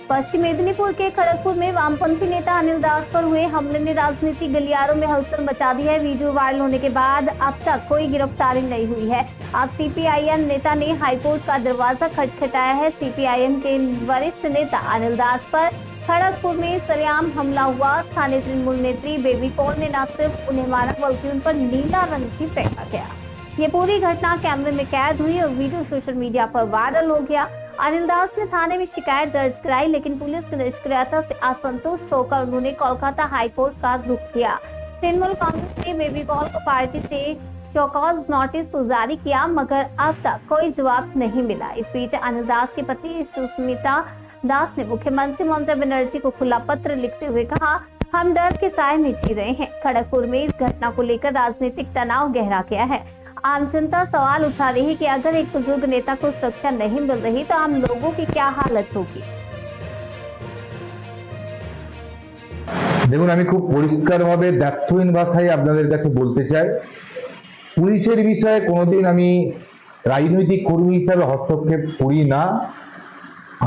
पश्चिम मेदिनीपुर के खड़गपुर में वामपंथी नेता अनिल दास पर हुए हमले ने राजनीतिक गलियारों में हलचल मचा दी है। वीडियो वायरल होने के बाद अब तक कोई गिरफ्तारी नहीं हुई है। अब सीपीआईएम नेता ने हाईकोर्ट का दरवाजा खटखटाया है। सीपीआईएम के वरिष्ठ नेता अनिल दास पर खड़गपुर में सरेआम हमला हुआ। स्थानीय तृणमूल नेत्री बेबी पॉल ने न सिर्फ उन्हें मारा बल्कि उन पर नीला रंग भी फेंका गया। ये पूरी घटना कैमरे में कैद हुई और वीडियो सोशल मीडिया पर वायरल हो गया। अनिल दास ने थाने में शिकायत दर्ज कराई, लेकिन पुलिस की निष्क्रियता से असंतुष्ट होकर उन्होंने कोलकाता हाईकोर्ट का रुख किया। तृणमूल कांग्रेस ने बेबी पॉल को पार्टी से शोकॉज नोटिस तो जारी किया, मगर अब तक कोई जवाब नहीं मिला। इस बीच अनिल दास की पत्नी सुष्मिता दास ने मुख्यमंत्री ममता बनर्जी को खुला पत्र लिखते हुए कहा, हम डर के साए में जी रहे हैं। खड़गपुर में इस घटना को लेकर राजनीतिक तनाव गहरा गया है। आम जनता सवाल उठा रही है कि अगर एक बुजुर्ग नेता को सुरक्षा नहीं मिल रही तो आम लोगों की क्या हालत होगी। দেখুন, আমি খুব পরিষ্কারভাবে ব্যর্থহীন ভাষায় আপনাদের কাছে বলতে চাই, পুলিশের বিষয়ে কোনোদিন আমি রাজনৈতিক কর্মী হিসাবে হস্তক্ষেপ করি না।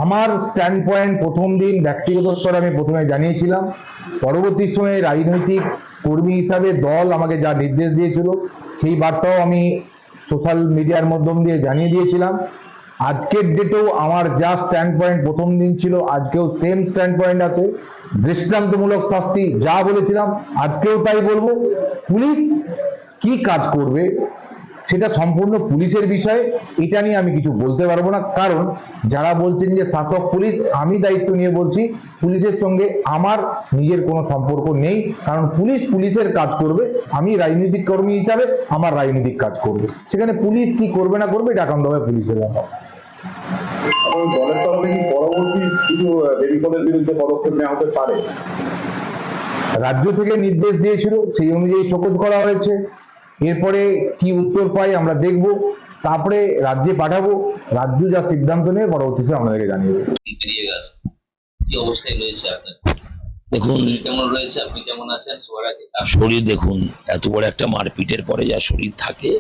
আমার স্ট্যান্ড পয়েন্ট প্রথম দিন ব্যক্তিগত স্তরে আমি প্রথমে জানিয়েছিলাম, পরবর্তী সময়ে রাজনৈতিক কর্মী হিসাবে দল আমাকে যা নির্দেশ দিয়েছিল সেই বার্তাও আমি সোশ্যাল মিডিয়ার মাধ্যম দিয়ে জানিয়ে দিয়েছিলাম। আজকের ডেটেও আমার যা স্ট্যান্ড পয়েন্ট প্রথম দিন ছিল আজকেও সেম স্ট্যান্ড পয়েন্ট আছে। দৃষ্টান্তমূলক শাস্তি যা বলেছিলাম আজকেও তাই বলবো। পুলিশ কি কাজ করবে সেটা সম্পূর্ণ পুলিশের বিষয়, এটা নিয়ে আমি কিছু বলতে পারবো না। কারণ যারা বলছেন যে শাসক পুলিশ, আমি দায়িত্ব নিয়ে বলছি পুলিশের সঙ্গে আমার নিজের কোনো সম্পর্ক নেই। কারণ পুলিশ পুলিশের কাজ করবে, আমি রাজনৈতিক কর্মী হিসাবে আমার রাজনৈতিক কাজ করবে। সেখানে পুলিশ কি করবে না করবে এটা একান্তভাবে পুলিশের ব্যাপার। দলের তরফে কি পরবর্তী কিছু বেবিকলের বিরুদ্ধে পদক্ষেপ নেওয়া হতে পারে? রাজ্য থেকে নির্দেশ দিয়েছিল, সেই অনুযায়ী শোকজ করা হয়েছে। এরপরে কি উত্তর পাই আমরা দেখব, তারপরে রাজ্যে পাঠাবো। রাজ্য যা সিদ্ধান্ত নেবে পরবর্তীতে আপনাদেরকে জানিয়ে দেবো। কি অবস্থায় রয়েছে আপনার? দেখুন কেমন রয়েছে, আপনি কেমন আছেন? শরীর দেখুন, এত বড় একটা মারপিটের পরে যা শরীর থাকে,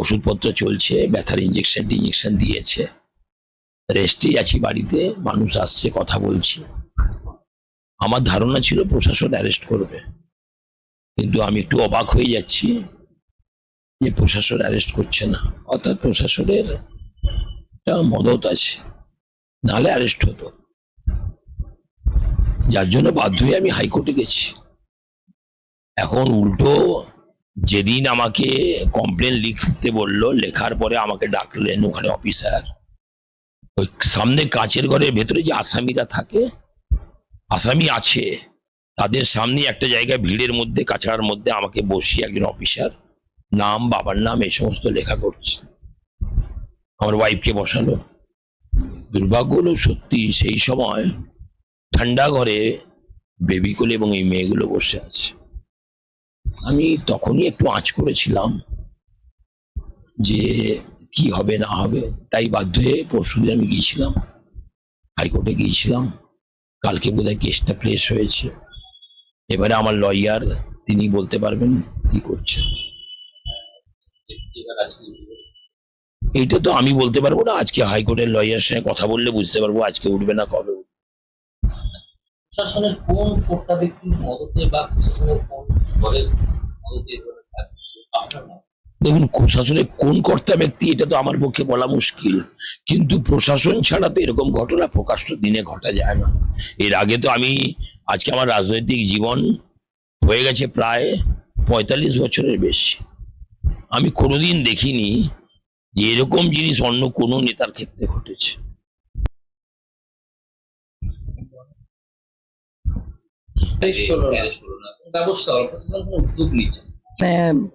ওষুধপত্র চলছে, ব্যথার ইঞ্জেকশন দিয়েছে, রেস্টেই আছি বাড়িতে। মানুষ আসছে, কথা বলছি। আমার ধারণা ছিল প্রশাসন অ্যারেস্ট করবে, কিন্তু আমি একটু অবাক হয়ে যাচ্ছি যে প্রশাসন অ্যারেস্ট করছে না। অর্থাৎ প্রশাসনের একটা মদত আছে, নাহলে অ্যারেস্ট হতো। যার জন্য বাধ্য হয়ে আমি হাইকোর্টে গেছি। এখন উল্টো যেদিন আমাকে কমপ্লেন লিখতে বললো, লেখার পরে আমাকে ডাকলেন ওখানে অফিসার। ওই সামনে কাঁচের ঘরের ভেতরে যে আসামিরা থাকে, আসামি আছে, তাদের সামনে একটা জায়গায় ভিড়ের মধ্যে কাছাড়ার মধ্যে আমাকে বসিয়ে একজন অফিসার নাম, বাবার নাম এই সমস্ত লেখা করছে। আমার ওয়াইফকে বসালো। দুর্ভাগ্য হলো সত্যি সেই সময় ঠান্ডা ঘরে বেবি কোলে এবং এই মেয়েগুলো বসে আছে। আমি তখনই একটু আঁচ করেছিলাম যে কি হবে না হবে, তাই বাধ্য হয়ে পরশুদিন আমি গিয়েছিলাম, হাইকোর্টে গিয়েছিলাম। কালকে বোধহয় কেসটা প্লেস হয়েছে। এবারে আমার লয়ার তিনি বলতে পারবেন কি করছেন। এইটা তো আমি বলতে পারবো না। আজকে হাইকোর্টের লয়ার সঙ্গে কথা বললে বুঝতে পারবো আজকে উঠবে না কবে উঠবে। প্রশাসনের কোন কর্তা ব্যক্তির মদতে বা প্রশাসনের কোন স্তরের মদতে দেখুন, প্রশাসনের কোন কর্তা ব্যক্তি এটা তো আমার পক্ষে বলা মুশকিল, কিন্তু প্রশাসন ছাড়া তো এরকম ঘটনা প্রকাশ্য দিনে ঘটা যায় না। এর আগে তো আমি আজকে আমার রাজনৈতিক জীবন হয়ে গেছে প্রায় 45 বছরের বেশি। আমি কোনোদিন দেখিনি যে এরকম জিনিস অন্য কোনো নেতার ক্ষেত্রে ঘটেছে।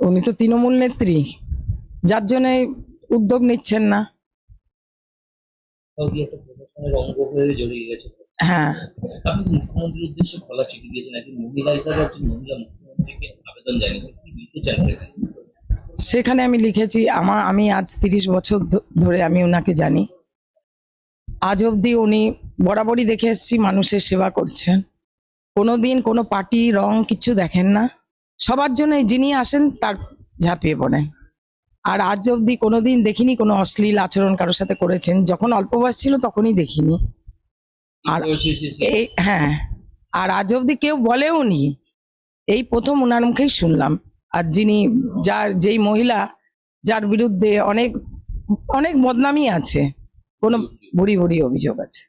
উনি তো তৃণমূল নেত্রী, যার জন্য উদ্যোগ নিচ্ছেন না। হ্যাঁ, আপনি মুখ্যমন্ত্রীর উদ্দেশ্যে খোলা চিঠি দিয়েছেন, একজন মহিলা হিসাবে একজন মহিলা মুখ্যমন্ত্রীকে আবেদন জানিয়েছেন, কি লিখতে চাইছেন? সেখানে আমি লিখেছি আমি আজ 30 বছর ধরে আমি ওনাকে জানি। আজ অবধি উনি বরাবরই দেখে এসেছি মানুষের সেবা করছেন, কোনোদিন কোনো পার্টি রং কিছু দেখেন না। সবার জন্য যিনি আসেন তার ঝাঁপিয়ে পড়েন। আর আজ অবধি কোনোদিন দেখিনি কোনো অশ্লীল আচরণ কারোর সাথে করেছেন। যখন অল্প বয়স ছিল তখনই দেখিনি। আর বয়সে এসে এই হ্যাঁ, আর আজ অব্দি কেউ বলেও নি, এই প্রথম ওনার মুখেই শুনলাম। আর যিনি যেই মহিলা যার বিরুদ্ধে অনেক অনেক বদনামি আছে, কোনো বুড়ি বুড়ি অভিযোগ আছে।